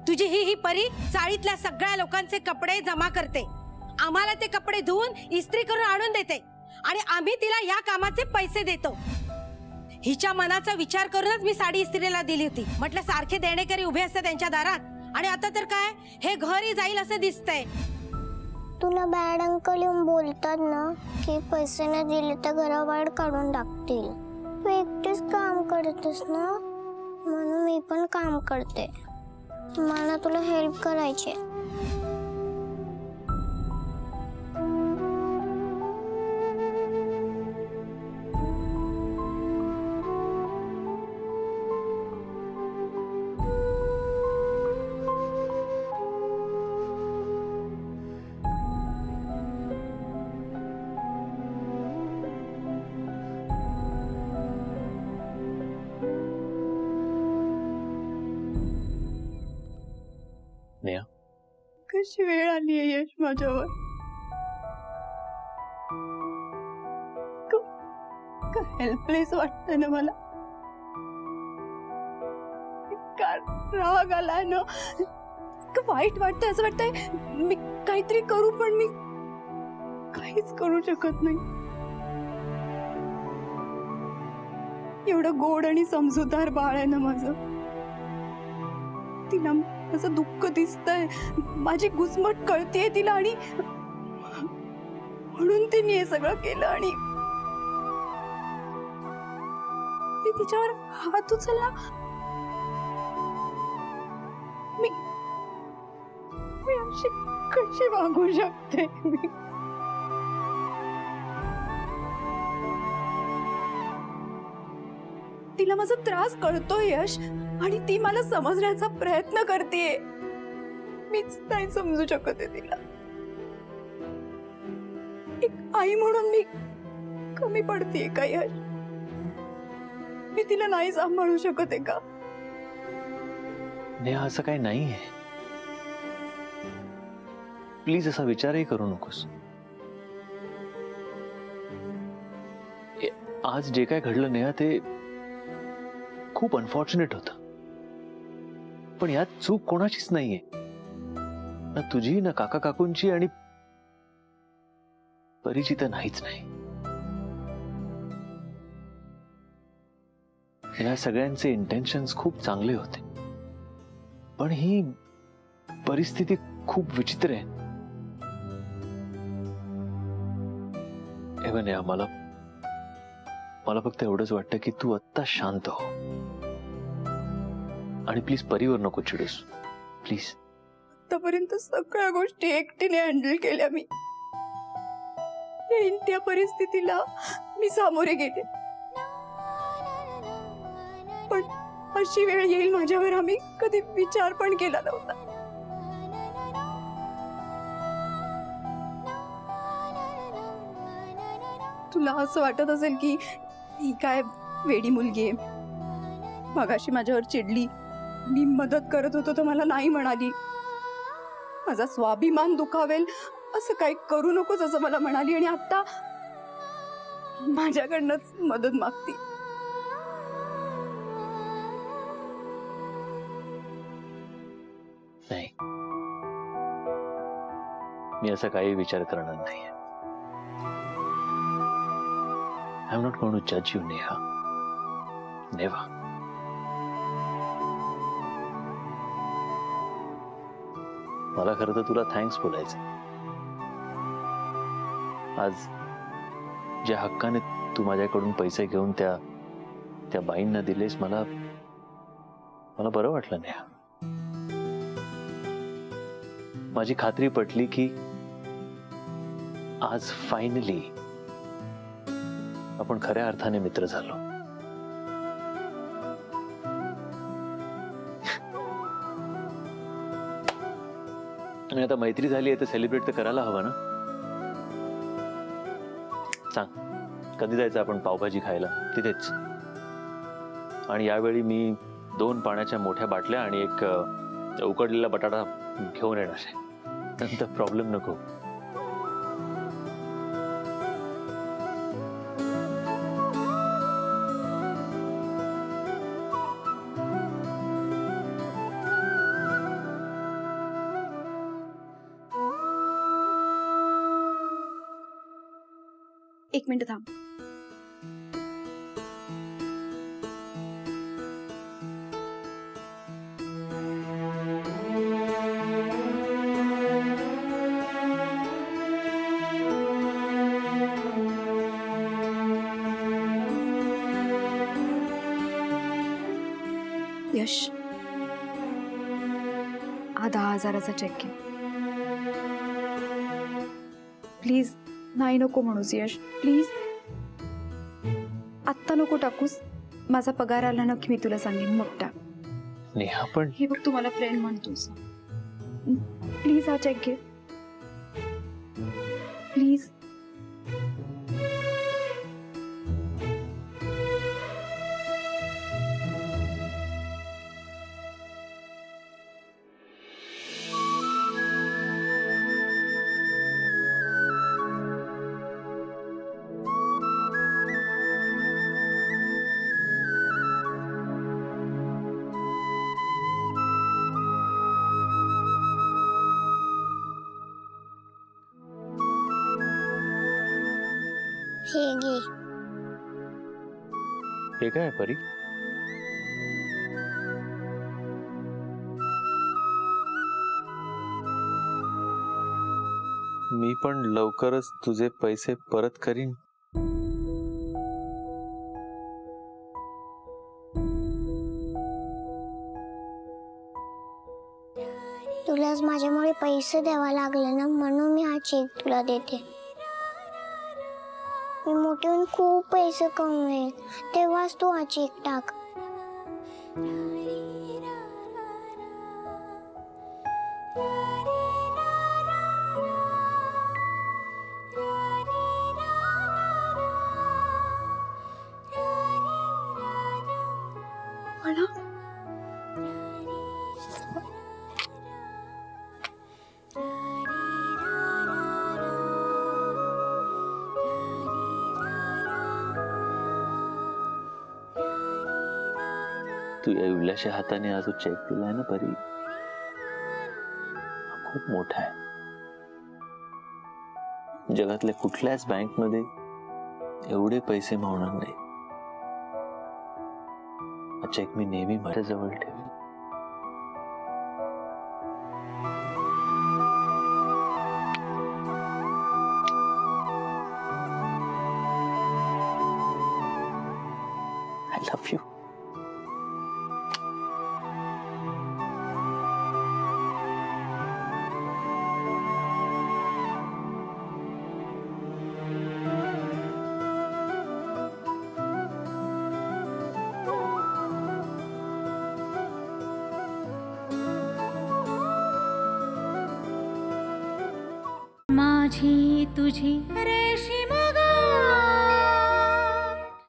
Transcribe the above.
तुझी ही परी चाळीतल्या सगळ्या लोकांचे कपडे जमा करते, आम्हाला ते कपडे धुवून इस्त्री करून आणून देते आणि आम्ही तिला या कामाचे पैसे देतो. हिच्या मनाचा विचार करूनच मी साडी इस्त्रीला दिली होती. म्हटलं सारखे देणेकरी उभे असते त्यांच्या दारात आणि आता तर काय हे घरी जाईल असं दिसतंय. तुला बॅड अंकल येऊन बोलतात ना की पैसे न दिले तर घराबाहेर काढून टाकतील. तू एकटीच काम करतेस ना, म्हणून मी पण काम करते. मला तुला हेल्प करायची. नेहा, कशी वेळ आली आहे यश माझ्यावर. हेल्पलेस वाटतंय ना मला. का राग आलाय ना, का वाईट वाटतंय. असं वाटतंय मी काहीतरी करू पण मी काहीच करू शकत नाही. एवढं गोड आणि समजूतदार बाळ आहे ना माझं. तिला माझं दुःख दिसतंय, माझी घुसमट कळतेय तिला आणि म्हणून तिने हे सगळं केलं. आणि ती तिच्यावर हात उचलला. मी अशी कशी वागू शकते. तिला माझा त्रास कळतोय यश, आणि ती मला समजण्याचा प्रयत्न करतेय. मीच नाही समजू शकत आहे तिला. एक आई म्हणून मी कमी पडतेय का यश? मी तिला नाही सांभाळू शकत आहे का? नेहा, असं काही नाहीये. प्लीज असा विचारही करू नकोस. आज जे काय घडलं नेहा, ते खूप अनफॉर्च्युनेट होतं. पण यात चूक कोणाचीच नाहीये, ना तुझी, ना काका काकूंची, आणि परीची तर नाहीच नाही. या सगळ्यांचे इंटेन्शन्स खूप चांगले होते, पण ही परिस्थिती खूप विचित्र आहे. एव्हन नेहा, मला फक्त एवढंच वाटतं की तू आत्ता शांत हो आणि प्लीज परीवर नको चिडूस. प्लीज. आतापर्यंत सगळ्या गोष्टी एकटीने हँडल केल्या मी. येईन त्या परिस्थितीला मी सामोरे गेले, पण अशी वेळ येईल माझ्यावर आम्ही कधी विचार पण केला नव्हता. तुला असं वाटत असेल की ही काय वेडी मुलगी आहे, मगाशी माझ्यावर चिडली, मी मदत करत होतो तर मला नाही म्हणाली, माझा स्वाभिमान दुखावेल असं काही करू नकोस असं मला म्हणाली, आणि आता माझ्याकडनंच मदत मागती. नाही, मी असा काही विचार करणार नाही. I am not going to जज यू नेहा. नेव्हर. मला खरं तर तुला थँक्स बोलायचं. आज ज्या हक्काने तू माझ्याकडून पैसे घेऊन त्या बाईंना दिलेस, मला बरं वाटलं नेहा. माझी खात्री पटली की आज फायनली आपण खऱ्या अर्थाने मित्र झालो. आणि आता मैत्री झाली आहे तर सेलिब्रेट तर करायला हवं ना. सांग, कधी जायचं आपण पावभाजी खायला तिथेच? आणि यावेळी मी 2 पाण्याच्या मोठ्या बाटल्या आणि एक उकडलेला बटाटा घेऊन येणार आहे. नंतर प्रॉब्लेम नको. एक मिनिट थांब. यश, हा 10,000चा चेक घे. प्लीज नाही नको म्हणूस यश, प्लीज आत्ता नको टाकूस. माझा पगार आला ना की मी तुला सांगेन, मग टाक. नेहा पण हे बघ, तू मला फ्रेंड म्हणतोस, प्लीज हा चेक घे प्लीज. हे घे. हे काय परी? मी पण लवकरच तुझे पैसे परत करीन. तुलाच माझ्यामुळे पैसे द्यावा लागले ना, म्हणून मी हा चेक तुला देते. मी मोठी होऊन खूप पैसे कमवेल, तेव्हाच तू हा चेक टाक. मला तू या उल्हाच्या हाताने हा जो चेक दिलाय ना परी, हा खूप मोठा आहे. जगातल्या कुठल्याच बँक मध्ये एवढे पैसे मावणार नाही. हा चेक मी नेहमी माझ्या जवळ ठेवेन. I love you. माझी तुझी रे